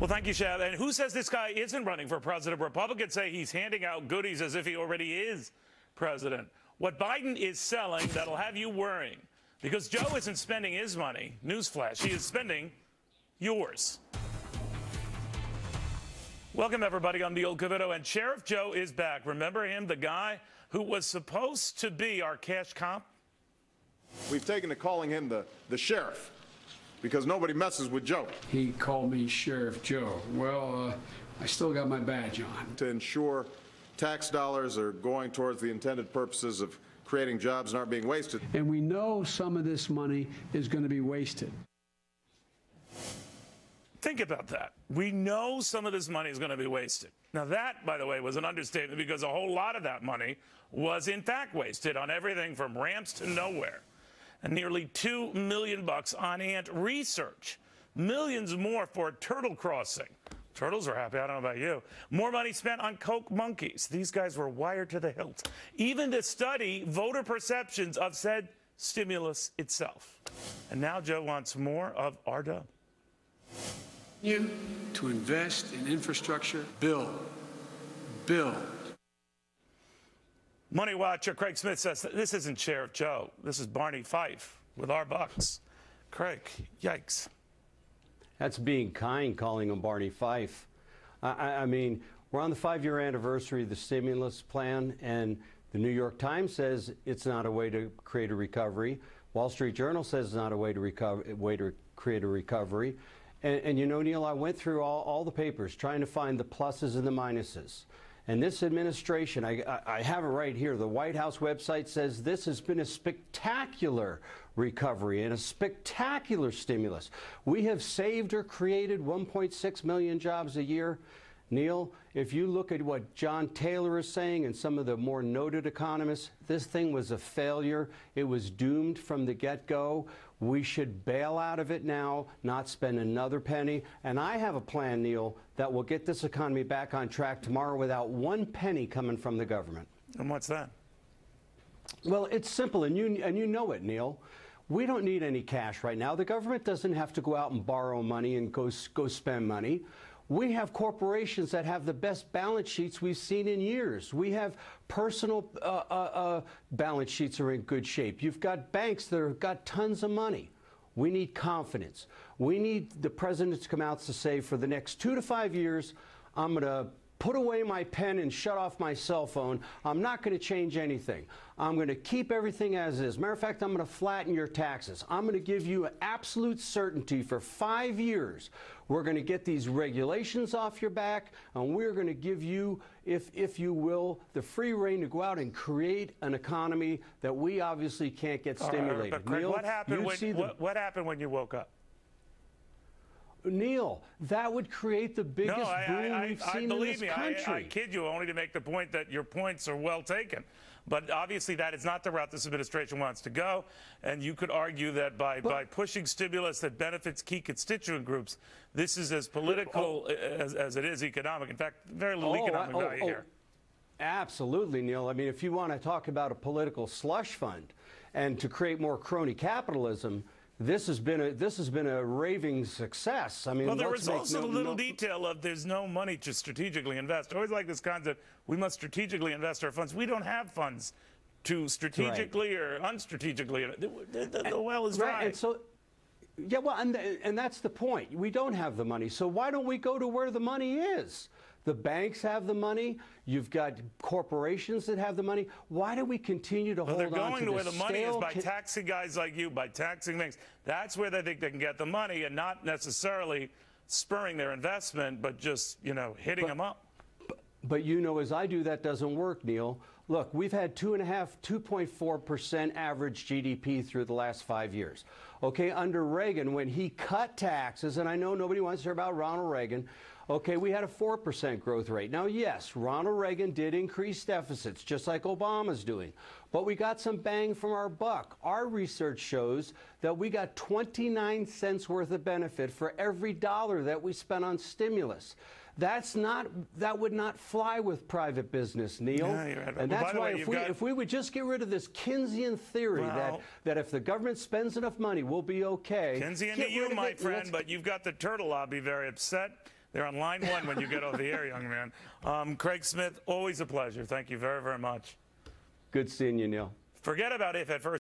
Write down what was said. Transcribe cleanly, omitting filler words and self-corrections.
Well, thank you, Shab. And who says this guy isn't running for president? Republicans say he's handing out goodies as if he already is president. What Biden is selling that'll have you worrying, because Joe isn't spending his money. Newsflash, he is spending yours. Welcome, everybody. I'm Neil Cavuto, and Sheriff Joe is back. Remember him, the guy who was supposed to be our cash cop? We've taken to calling him the sheriff because nobody messes with Joe. He called me Sheriff Joe. Well, I still got my badge on. To ensure tax dollars are going towards the intended purposes of creating jobs and aren't being wasted. And we know some of this money is going to be wasted. Think about that. We know some of this money is going to be wasted. Now that, by the way, was an understatement because a whole lot of that money was in fact wasted on everything from ramps to nowhere. And nearly $2 million on ant research. Millions more for turtle crossing. Turtles are happy. I don't know about you. More money spent on Coke monkeys. These guys were wired to the hilt. Even to study voter perceptions of said stimulus itself. And now Joe wants more of our dough. To invest in infrastructure, build. Money watcher Craig Smith says this isn't Sheriff Joe. This is Barney Fife with our bucks. Craig, yikes. That's being kind, calling him Barney Fife. I mean, we're on the 5-year anniversary of the stimulus plan, and the New York Times says it's not a way to create a recovery. Wall Street Journal says it's not a way to create a recovery. And you know, Neil, I went through all the papers trying to find the pluses and the minuses. And this administration, I have it right here, the White House website says this has been a spectacular recovery and a spectacular stimulus. We have saved or created 1.6 million jobs a year. Neil, if you look at what John Taylor is saying and some of the more noted economists, this thing was a failure. It was doomed from the get-go. We should bail out of it now, not spend another penny. And I have a plan, Neil, that will get this economy back on track tomorrow without one penny coming from the government. And what's that? Well, it's simple, and you know it, Neil. We don't need any cash right now. The government doesn't have to go out and borrow money and go spend money. We have corporations that have the best balance sheets we've seen in years. We have personal balance sheets are in good shape. You've got banks that have got tons of money. We need confidence. We need the president to come out to say, for the next 2 to 5 years, I'm going to put away my pen and shut off my cell phone. I'm not going to change anything. I'm going to keep everything as is. Matter of fact, I'm going to flatten your taxes. I'm going to give you absolute certainty for 5 years. We're going to get these regulations off your back, and we're going to give you, if you will, the free rein to go out and create an economy that we obviously can't get stimulated. But Craig, Neil, what happened when you woke up? Neil, that would create the biggest boom we've seen in this country. I kid you only to make the point that your points are well taken. But obviously that is not the route this administration wants to go. And you could argue that by pushing stimulus that benefits key constituent groups, this is as political as it is economic. In fact, very little economic value here. Absolutely, Neil. I mean, if you want to talk about a political slush fund and to create more crony capitalism, this has been a raving success. I mean, well, there was also the little detail of there's no money to strategically invest. I always like this concept: we must strategically invest our funds. We don't have funds to strategically or unstrategically. The well is dry. And so, yeah, well, and that's the point. We don't have the money, so why don't we go to where the money is? The banks have the money. You've got corporations that have the money. Why do we continue to hold on to this? They're going to where the money is by taxing guys like you, by taxing things. That's where they think they can get the money, and not necessarily spurring their investment, but just, you know, hitting them up. But you know, as I do, that doesn't work, Neil. Look, we've had 2.4% average GDP through the last 5 years. Okay, under Reagan, when he cut taxes, and I know nobody wants to hear about Ronald Reagan, okay, we had a 4% growth rate. Now, yes, Ronald Reagan did increase deficits, just like Obama's doing. But we got some bang from our buck. Our research shows that we got 29 cents worth of benefit for every dollar that we spent on stimulus. That would not fly with private business, Neil. Yeah, you're right. And that's why if we would just get rid of this Keynesian theory that if the government spends enough money, we'll be okay. Keynesian to you, my friend, but you've got the turtle lobby very upset. They're on line 1 when you get off the air, young man. Craig Smith, always a pleasure. Thank you very, very much. Good seeing you, Neil. Forget about if at first.